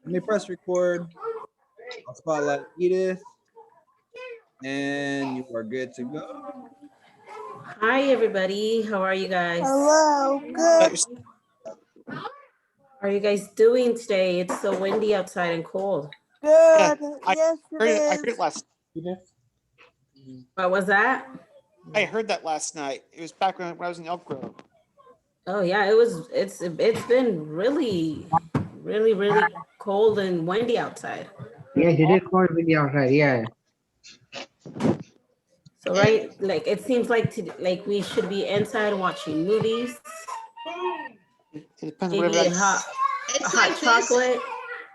Let me press record. I'll spotlight Edith, and you are good to go. Hi everybody, how are you guys? Hello, good. How are you guys doing today? It's so windy outside and cold. Good. I Yes, I it heard it is. last. What was that? I heard that last night. It was back when I was in Elk Grove. Oh yeah, it's been really cold and windy outside. Yes, it is cold with the outside. Yeah. So right, like it seems like like we should be inside watching movies, It depends on whatever maybe that's. a hot chocolate.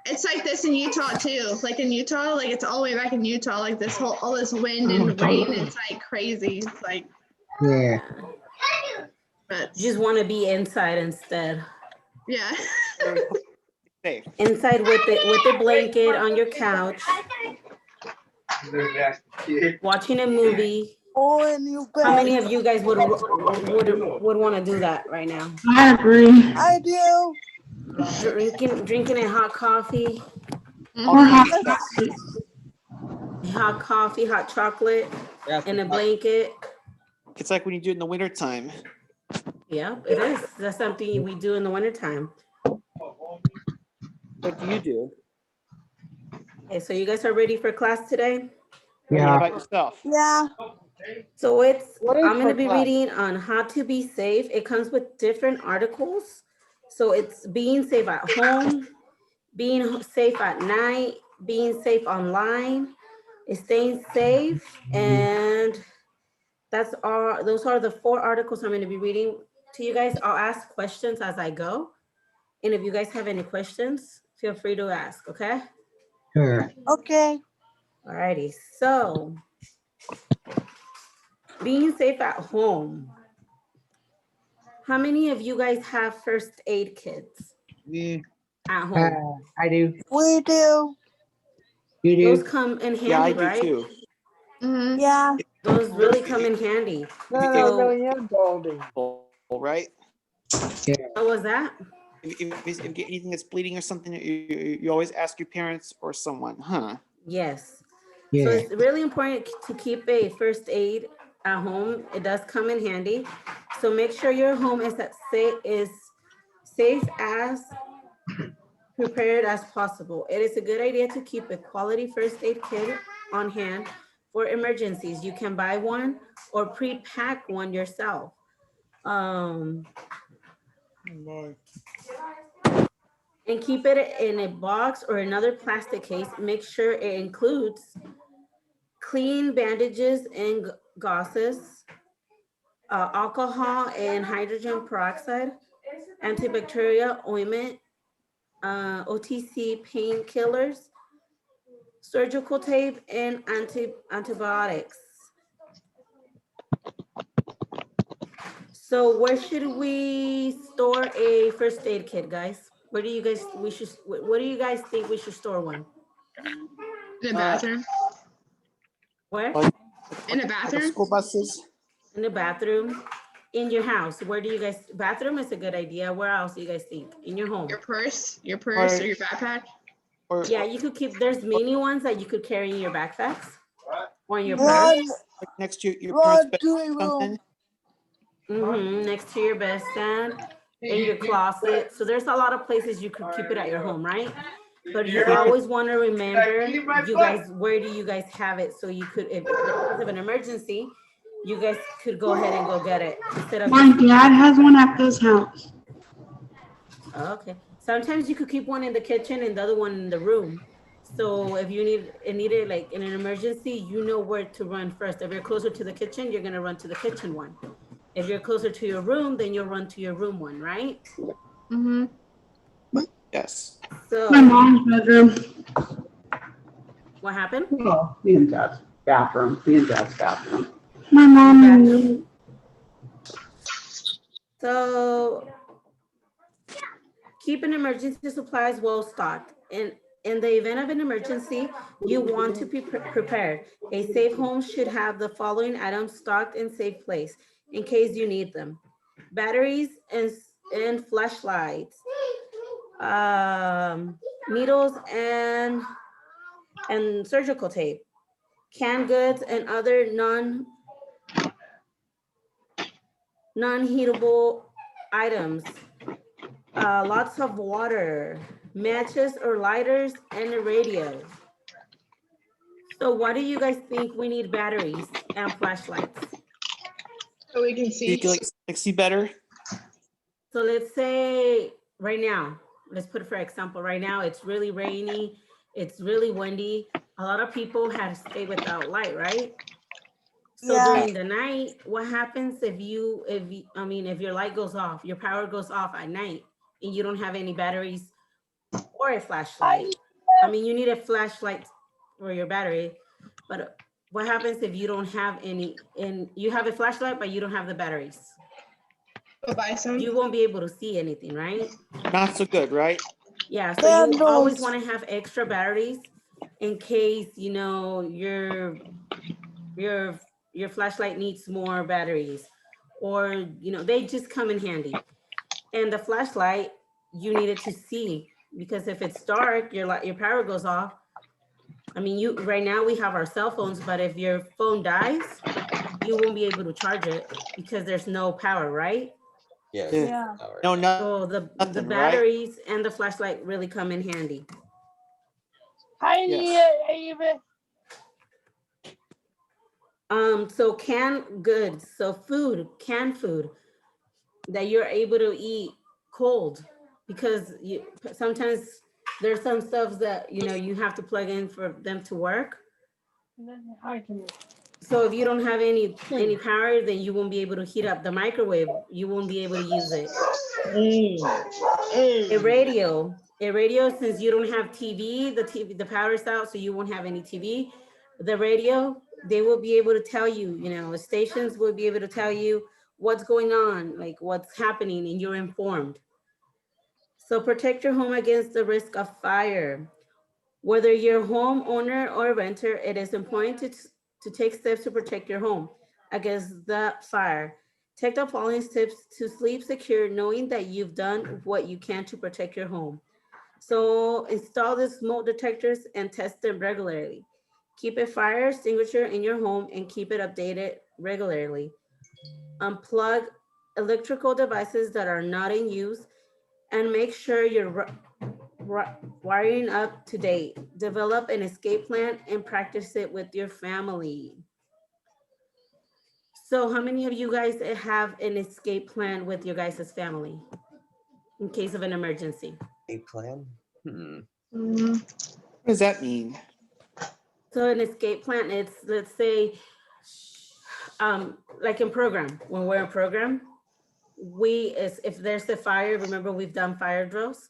It's like this in Utah too. Like in Utah, like it's all the way back in Utah. Like this whole all this wind and rain. It's like crazy. It's like, Yeah. but You just want to be inside instead. yeah. Safe. Inside with the blanket on your couch, watching a movie. Oh, and you How bet. many of you guys would want to do that right now? I agree. I do. Drinking a hot coffee, hot chocolate, and a blanket. It's like when you do it in the wintertime. Yeah, it is. That's something we do in the wintertime. What do you do? Okay, so you guys are ready for class today? What Yeah. about yourself? Yeah. So I'm going to be reading on how to be safe. It comes with different articles. So it's being safe at home, being safe at night, being safe online, staying safe, and those are the 4 articles I'm going to be reading to you guys. I'll ask questions as I go. And if you guys have any questions, feel free to ask, okay? Sure. Okay. Alrighty, so being safe at home. How many of you guys have first aid kits Me, at home? I do. We do. You Those do. come in handy, Yeah, I do right? too. Mhm. Yeah. Those really come in handy. Right? What was that? If you get anything that's bleeding or something, you always ask your parents or someone, huh? Yes. So Yeah. it's really important to keep a first aid at home. It does come in handy. So make sure your home is safe as prepared as possible. It is a good idea to keep a quality first aid kit on hand for emergencies. You can buy one or pre-pack one yourself. And keep it in a box or another plastic case. Make sure it includes clean bandages and gauzes, alcohol and hydrogen peroxide, antibacterial ointment, OTC painkillers, surgical tape, and antibiotics. So where should we store a first aid kit, guys? Where do you guys what do you guys think we should store one? In the bathroom. Where? Like, In the like bathroom. school buses. In the bathroom? In your house? Where do you guys, bathroom is a good idea. Where else do you guys think? In your home? Your purse or your backpack. Or Yeah, you could keep, there's mini ones that you could carry in your backpacks or in your Run. purse. like next to your Run parents' bed to or your something. room. Next to your bedstand, in your closet. So there's a lot of places you could keep it at your home, right? But you always want to remember, you guys, where do you guys have it? So you could, if there's of an emergency, you guys could go ahead and go get it instead of. My dad has one at his house. Okay. Sometimes you could keep one in the kitchen and the other one in the room. So if you need it like in an emergency, you know where to run first. If you're closer to the kitchen, you're gonna run to the kitchen one. If you're closer to your room, then you'll run to your room one, right? Mm-hmm. Yes. So My mom's bedroom. what happened? Well, me and Dad's bathroom. Me and Dad's bathroom. My mom and Bathroom. So keep an emergency supplies well stocked. In the event of an emergency, you want to be prepared. A safe home should have the following items stocked in safe place in case you need them. Batteries and flashlights, needles and surgical tape, canned goods and other non-heatable items, lots of water, matches or lighters, and a radio. So what do you guys think we need batteries and flashlights? So we can You see. can like see better. So let's say right now, let's put it for example, right now it's really rainy, it's really windy. A lot of people have to stay without light, right? So Yeah. during the night, what happens if your light goes off, your power goes off at night and you don't have any batteries or a flashlight? I mean, you need a flashlight for your battery, but what happens if you don't have any, and you have a flashlight, but you don't have the batteries? Go buy some. You won't be able to see anything, right? Not so good, right? Yeah, so you always Candles. want to have extra batteries in case, you know, your flashlight needs more batteries, or, you know, they just come in handy. And the flashlight, you need it to see, because if it's dark, your power goes off. I mean, right now we have our cell phones, but if your phone dies, you won't be able to charge it because there's no power, right? Yes. Yeah. Yeah. No, no, So the nothing, right? batteries and the flashlight really come in handy. Yes. So canned goods, so food, canned food that you're able to eat cold, because sometimes there's some stuff that, you know, you have to plug in for them to work. So if you don't have any power, then you won't be able to heat up the microwave. You won't be able to use it. A radio, since you don't have TV, the power's out, so you won't have any TV. The radio, they will be able to tell you, you know, stations will be able to tell you what's going on, like what's happening, and you're informed. So protect your home against the risk of fire. Whether you're a homeowner or a renter, it is important to take steps to protect your home against the fire. Take the following steps to sleep secure, knowing that you've done what you can to protect your home. So install the smoke detectors and test them regularly. Keep a fire extinguisher in your home and keep it updated regularly. Unplug electrical devices that are not in use, and make sure you're wiring up to date. Develop an escape plan and practice it with your family. So how many of you guys have an escape plan with your guys' family in case of an emergency? A plan? What does that mean? So an escape plan, it's, let's say, like in program, when we're in program, if there's a fire, remember we've done fire drills?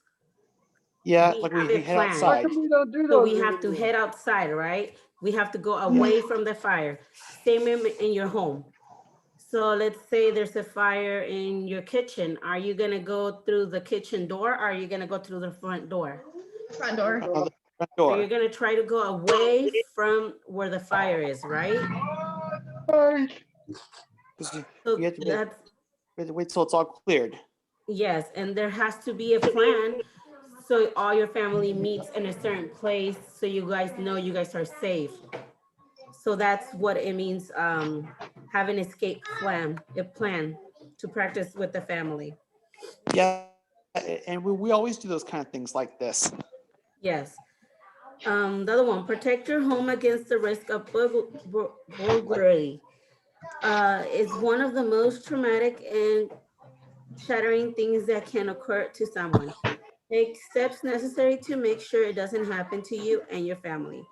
Yeah, We like have we a head plan. outside. So we have to head outside, right? We have to go away from the fire. Same in your home. So let's say there's a fire in your kitchen. Are you gonna go through the kitchen door, or are you gonna go through the front door? Front door. Front So you're door. gonna try to go away from where the fire is, right? So You have to that's, wait till it's all cleared. yes, and there has to be a plan, so all your family meets in a certain place, so you guys know you guys are safe. So that's what it means, have an escape plan, a plan to practice with the family. Yeah, and we always do those kind of things like this. Yes. The other one, protect your home against the risk of burglary. Is one of the most traumatic and shattering things that can occur to someone. Take steps necessary to make sure it doesn't happen to you and your family.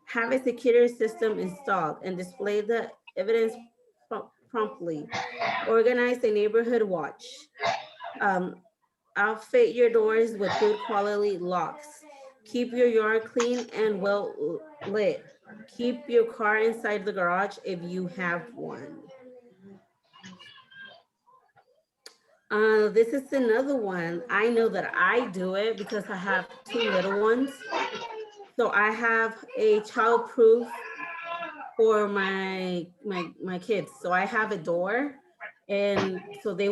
Have a security system installed and display the evidence promptly. Organize a neighborhood watch. Outfit your doors with good quality locks. Keep your yard clean and well lit. Keep your car inside the garage if you have one. This is another one. I know that I do it because I have two little ones. So I have a child-proof for my kids. So I have a door, and so they're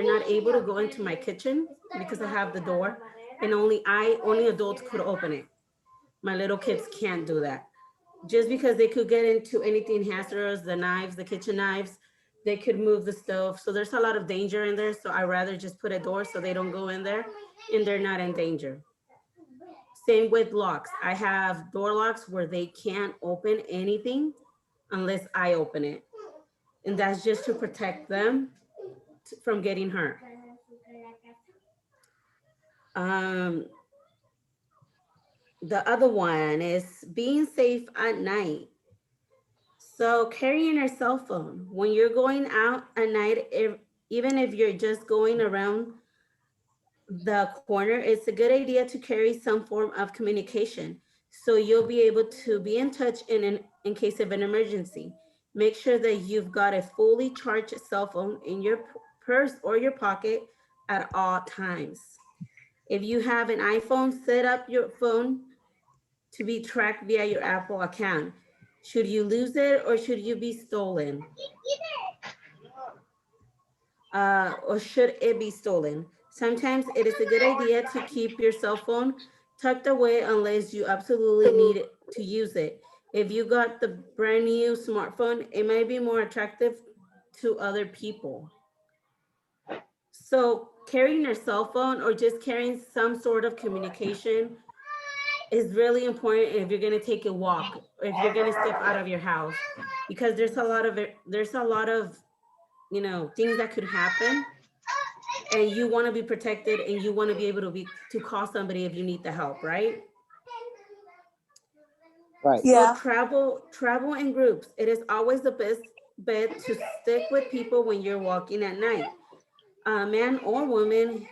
not able to go into my kitchen because I have the door. and only adults could open it. My little kids can't do that. Just because they could get into anything hazardous, the knives, the kitchen knives, they could move the stove. So there's a lot of danger in there. So I rather just put a door so they don't go in there and they're not in danger. Same with locks. I have door locks where they can't open anything unless I open it. And that's just to protect them from getting hurt. The other one is being safe at night. So carrying your cell phone when you're going out at night, even if you're just going around the corner, it's a good idea to carry some form of communication. So you'll be able to be in touch in case of an emergency. Make sure that you've got a fully charged cell phone in your purse or your pocket at all times. If you have an iPhone, set up your phone to be tracked via your Apple account. Should you lose it or should you be stolen? Or should it be stolen? Sometimes it is a good idea to keep your cell phone tucked away unless you absolutely need to use it. If you got the brand new smartphone, it might be more attractive to other people. So carrying your cell phone or just carrying some sort of communication is really important if you're gonna take a walk or if you're gonna step out of your house, because there's a lot of things that could happen, and you want to be protected and you want to be able to call somebody if you need the help, right? Right. So Yeah. travel in groups. It is always the best bet to stick with people when you're walking at night. Man or woman,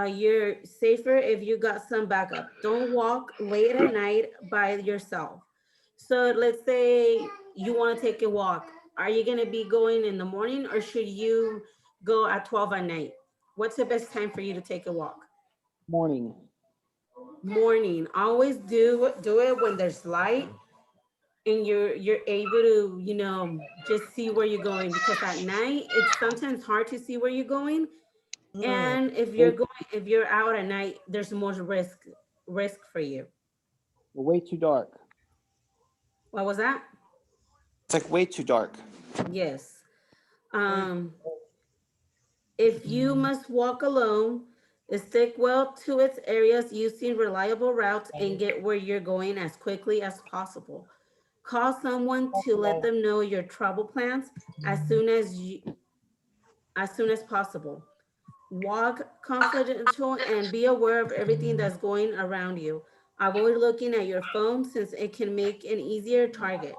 you're safer if you got some backup. Don't walk late at night by yourself. So let's say you want to take a walk. Are you going to be going in the morning or should you go at 12 at night? What's the best time for you to take a walk? Morning. Morning. Always do it when there's light and you're able to, just see where you're going, because at night it's sometimes hard to see where you're going. And if you're out at night, there's more risk for you. Way too dark. What was that? It's like way too dark. Yes. If you must walk alone, stick well to its areas using reliable routes and get where you're going as quickly as possible. Call someone to let them know your travel plans as soon as possible. Walk confidential and be aware of everything that's going around you. Avoid looking at your phone since it can make an easier target.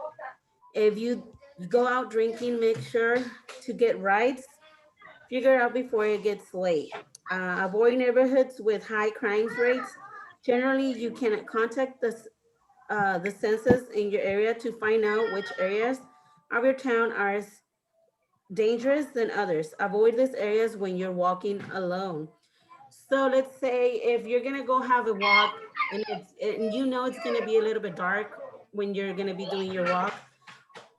If you go out drinking, make sure to get rides figured out before it gets late. Avoid neighborhoods with high crime rates. Generally, you can contact the census in your area to find out which areas of your town are as dangerous than others. Avoid these areas when you're walking alone. So let's say if you're gonna go have a walk and it's gonna be a little bit dark when you're gonna be doing your walk,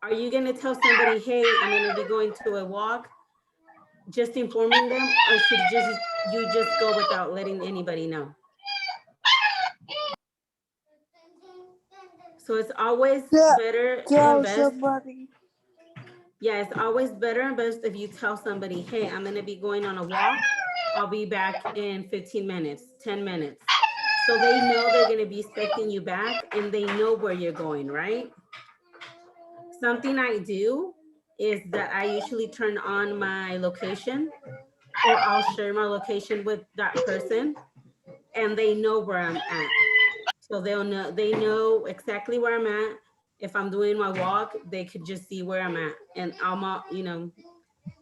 are you gonna tell somebody, hey, I'm gonna be going to a walk, just informing them, or should you just go without letting anybody know? So it's always better Tell and best. somebody. Yeah, it's always better and best if you tell somebody, hey, I'm gonna be going on a walk. I'll be back in 15 minutes, 10 minutes. So they know they're gonna be expecting you back and they know where you're going, right? Something I do is that I usually turn on my location, or I'll share my location with that person and they know where I'm at. So they know exactly where I'm at. If I'm doing my walk, they could just see where I'm at, and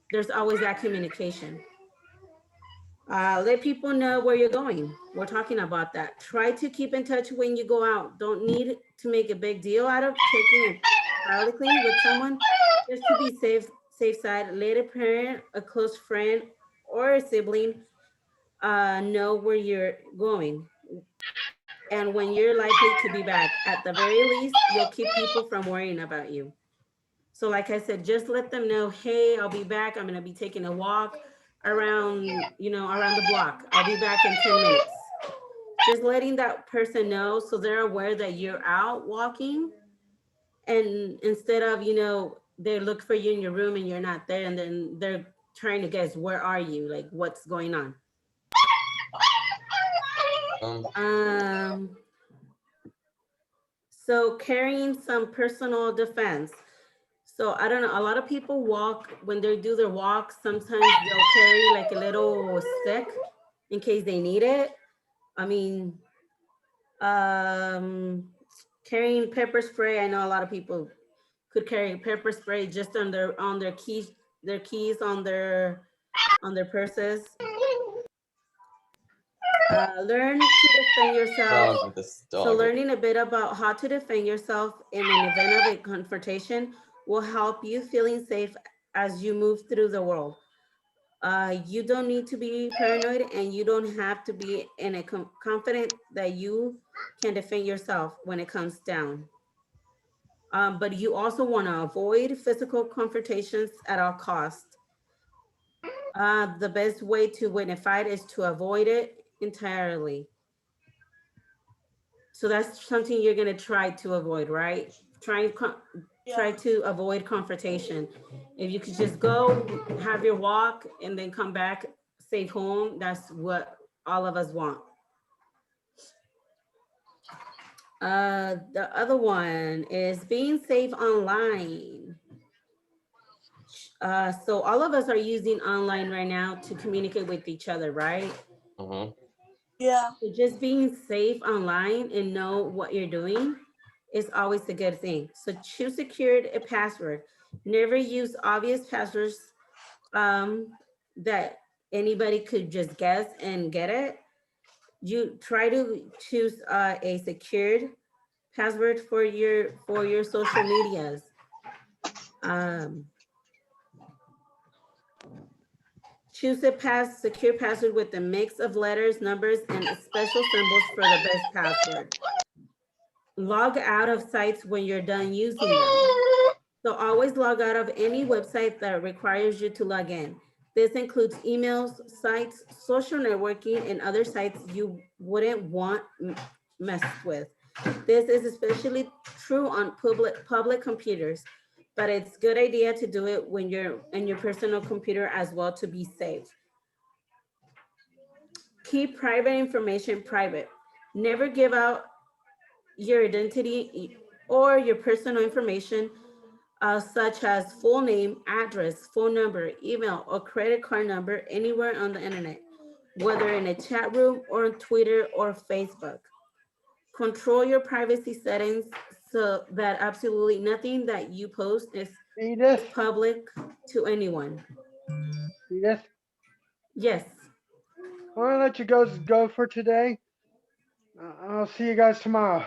there's always that communication. Let people know where you're going. We're talking about that. Try to keep in touch when you go out. Don't need to make a big deal out of checking periodically with someone. Just to be safe side, let a parent, a close friend, or a sibling know where you're going and when you're likely to be back. At the very least, you'll keep people from worrying about you. So like I said, just let them know, hey, I'll be back. I'm gonna be taking a walk around the block. I'll be back in 10 minutes. just letting that person know so they're aware that you're out walking. And instead of, they look for you in your room and you're not there, and then they're trying to guess, where are you? Like, what's going on? So carrying some personal defense. So I don't know, a lot of people walk, when they do their walk, sometimes they'll carry like a little stick in case they need it. I mean, carrying pepper spray. I know a lot of people could carry pepper spray just on their keys on their purses. Learn to defend yourself. So learning a bit about how to defend yourself in an event of a confrontation will help you feeling safe as you move through the world. You don't need to be paranoid, and you don't have to be in a confident that you can defend yourself when it comes down. But you also want to avoid physical confrontations at all costs. The best way to win a fight is to avoid it entirely. So that's something you're going to try to avoid, right? Try to avoid confrontation. If you could just go have your walk and then come back safe home, that's what all of us want. The other one is being safe online. So all of us are using online right now to communicate with each other, right? Yeah. So just being safe online and know what you're doing is always a good thing. So choose secured a password. Never use obvious passwords that anybody could just guess and get it. You try to choose a secured password for your social medias. Choose a secure password with a mix of letters, numbers, and special symbols for the best password. Log out of sites when you're done using them. So always log out of any website that requires you to log in. This includes emails, sites, social networking, and other sites you wouldn't want messed with. This is especially true on public computers, but it's a good idea to do it when you're in your personal computer as well to be safe. Keep private information private. Never give out your identity or your personal information such as full name, address, phone number, email, or credit card number anywhere on the internet, whether in a chat room or on Twitter or Facebook. Control your privacy settings so that absolutely nothing that you post is Edith, public to anyone. Edith, Yes. I want to let you guys go for today. I'll see you guys tomorrow.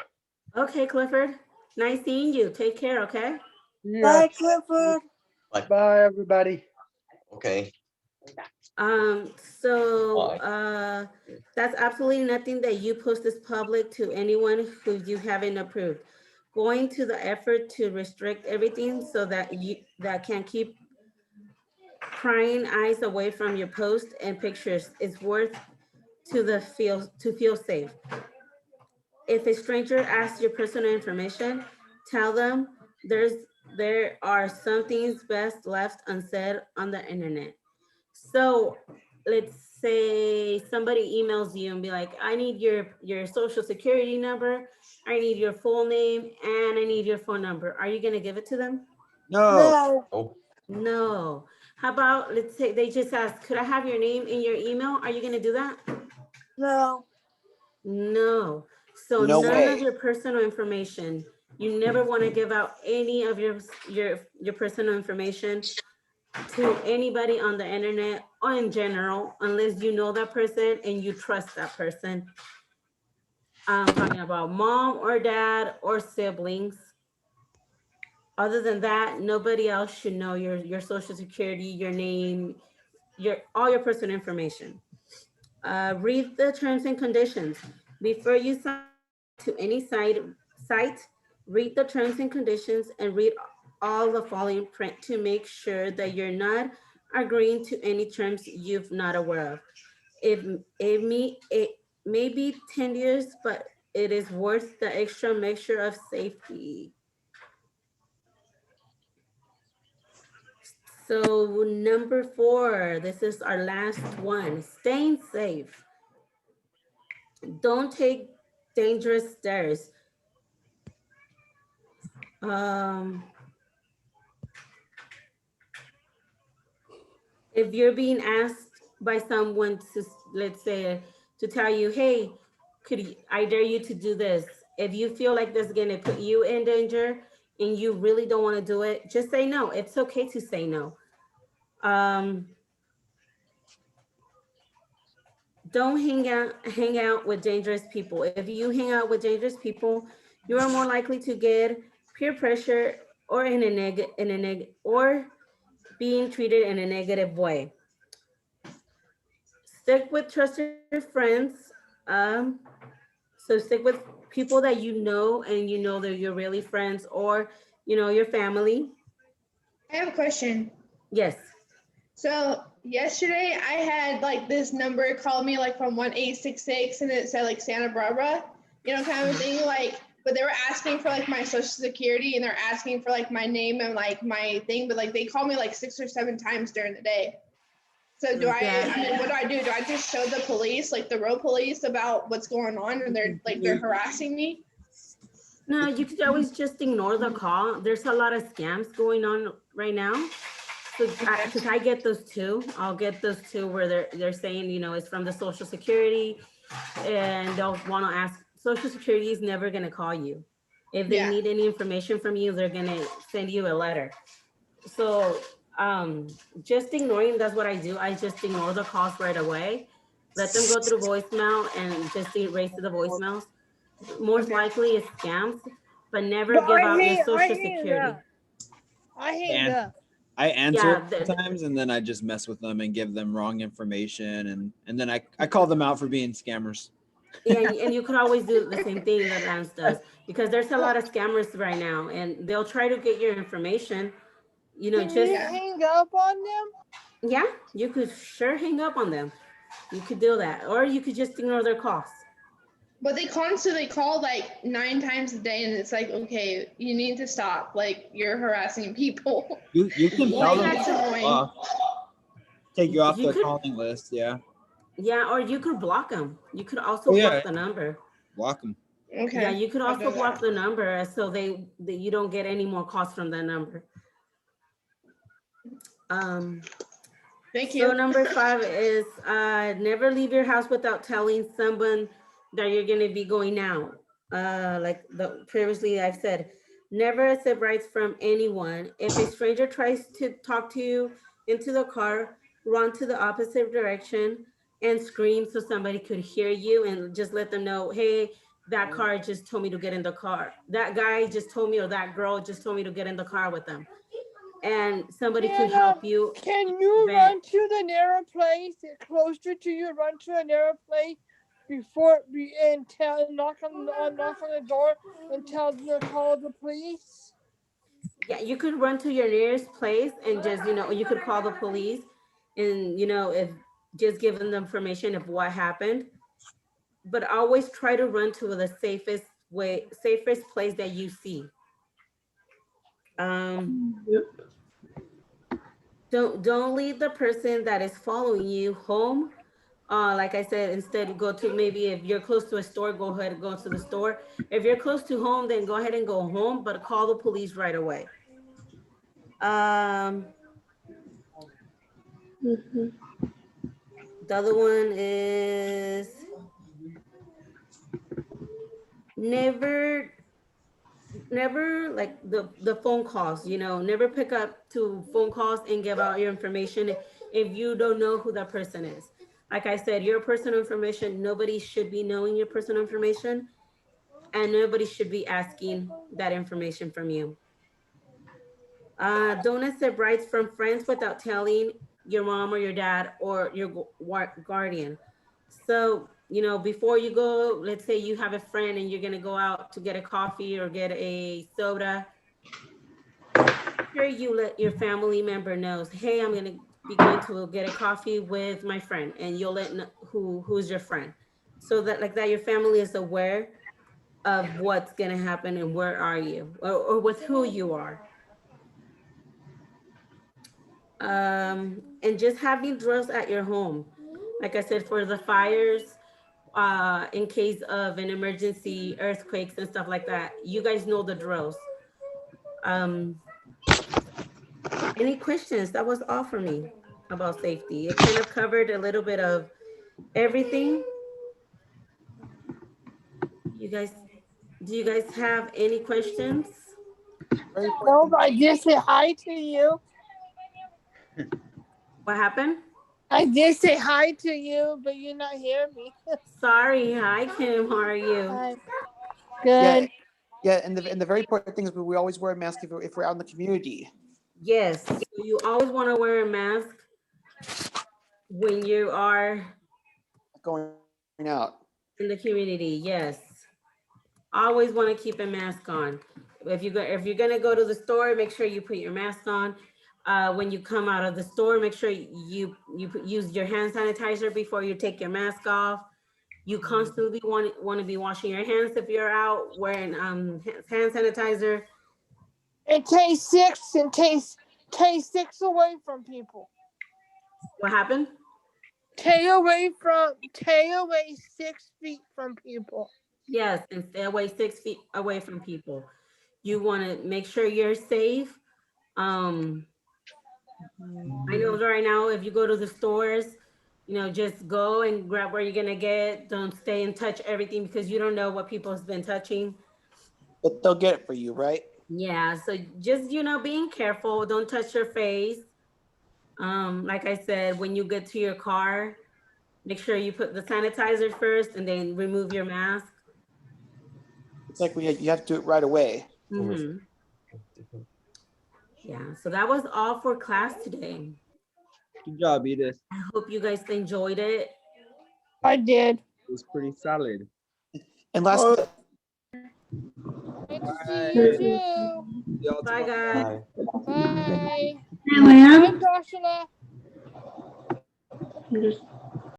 Okay, Clifford. Nice seeing you. Take care, okay? Yeah. Bye, Clifford. Bye, everybody. Okay. That's absolutely nothing that you post is public to anyone who you haven't approved. Going to the effort to restrict everything so that can keep prying eyes away from your post and pictures is worth to feel safe. If a stranger asks your personal information, tell them there are some things best left unsaid on the internet. So let's say somebody emails you and be like, I need your social security number, I need your full name, and I need your phone number. Are you gonna give it to them? No. No. No. How about, let's say they just ask, could I have your name in your email? Are you gonna do that? No. No. So No none way. of your personal information. You never want to give out any of your personal information to anybody on the internet or in general, unless you know that person and you trust that person. I'm talking about mom or dad or siblings. Other than that, nobody else should know your social security, your name, all your personal information. Read the terms and conditions. Before you sign to any site, read the terms and conditions and read all the following print to make sure that you're not agreeing to any terms you've not aware of. It maybe 10 years, but it is worth the extra measure of safety. So number 4, this is our last one, staying safe. Don't take dangerous stairs. If you're being asked by someone to, let's say, to tell you, hey, I dare you to do this. If you feel like this is gonna put you in danger and you really don't wanna do it, just say no. It's okay to say no. Don't hang out with dangerous people. If you hang out with dangerous people, you are more likely to get peer pressure or or being treated in a negative way. Stick with trusted friends. So stick with people that you know and you know that you're really friends, or your family. I have a question. Yes. So yesterday I had like this number called me like from 1866 and it said like Santa Barbara, kind of thing, like, but they were asking for like my social security and they're asking for like my name and like my thing, but like they called me like 6 or 7 times during the day. So Yeah. I mean, what do? Do I just show the police, like the road police, about what's going on and they're harassing me? No, you could always just ignore the call. There's a lot of scams going on right now. So, because I get those too. I'll get those too where they're saying, it's from the Social Security, and they'll want to ask. Social Security is never going to call you. If they need any information from you, they're going to send you a letter. So just ignoring, that's what I do. I just ignore the calls right away. Let them go through voicemail and just erase the voicemails. Most likely it's scams, but never give out your social security. I hang up. I answer Yeah, sometimes, and then I just mess with them and give them wrong information, and then I call them out for being scammers. Yeah, and you could always do the same thing that Lance does, because there's a lot of scammers right now, and they'll try to get your information. Can you hang up on them? Yeah, you could sure hang up on them. You could do that, or you could just ignore their calls. But they constantly call like 9 times a day, and it's like, okay, you need to stop. Like, you're harassing people. You can tell them That's annoying. take you off the calling list. Yeah. Yeah, or you could block them. You could also block the number. Block them. Okay. Yeah, you could also block the number so you don't get any more calls from that number. Thank you. So number 5 is never leave your house without telling someone that you're going to be going out. Like previously I've said, never accept rides from anyone. If a stranger tries to talk to you into the car, run to the opposite direction and scream so somebody could hear you, and just let them know, hey, that car just told me to get in the car. That guy just told me, or that girl just told me to get in the car with them. And somebody could help you. Can you run to the narrow place closer to you? Run to a narrow place knock on the door and tell them to call the police. Yeah, you could run to your nearest place and just you could call the police, and if just give them the information of what happened. But always try to run to the safest place that you see. Don't leave the person that is following you home. Like I said, instead go to, maybe if you're close to a store, go ahead and go to the store. If you're close to home, then go ahead and go home, but call the police right away. The other one is never like the phone calls, never pick up to phone calls and give out your information if you don't know who that person is. Like I said, your personal information, nobody should be knowing your personal information, and nobody should be asking that information from you. Don't accept rides from friends without telling your mom or your dad or your guardian. So, before you go, let's say you have a friend and you're gonna go out to get a coffee or get a soda. Sure, you let your family member knows, hey, I'm gonna be going to get a coffee with my friend, and you'll let know who's your friend. so that like that your family is aware of what's gonna happen and where are you or with who you are. And just having drills at your home. Like I said, for the fires, in case of an emergency, earthquakes and stuff like that. You guys know the drills. Any questions? That was all for me about safety. It kind of covered a little bit of everything. You guys, do you guys have any questions? No, I just say hi to you. What happened? I did say hi to you, but you're not hearing me. Sorry. Hi, Kim. How are you? Hi. Yeah, Good. yeah, and the very important thing is we always wear a mask if we're out in the community. Yes. So you always want to wear a mask when you are Going out. in the community. Yes. Always want to keep a mask on. If you're gonna go to the store, make sure you put your mask on. When you come out of the store, make sure you use your hand sanitizer before you take your mask off. You constantly want to be washing your hands if you're out wearing hand sanitizer. And stay 6 away from people. What happened? Stay away 6 feet from people. Yes, and stay away 6 feet away from people. You want to make sure you're safe. I know right now, if you go to the stores, just go and grab what you're gonna get. Don't stay and touch everything because you don't know what people's been touching. But they'll get it for you, right? Yeah, so just, being careful. Don't touch your face. Like I said, when you get to your car, make sure you put the sanitizer first and then remove your mask. It's like you have to do it right away. Mhm. Yeah, so that was all for class today. Good job, Edith. I hope you guys enjoyed it. I did. It was pretty solid. And last, Good to see you too. See y'all Bye, tomorrow. guys. Bye. Hey, Leah, Bye, Joshua. I'm just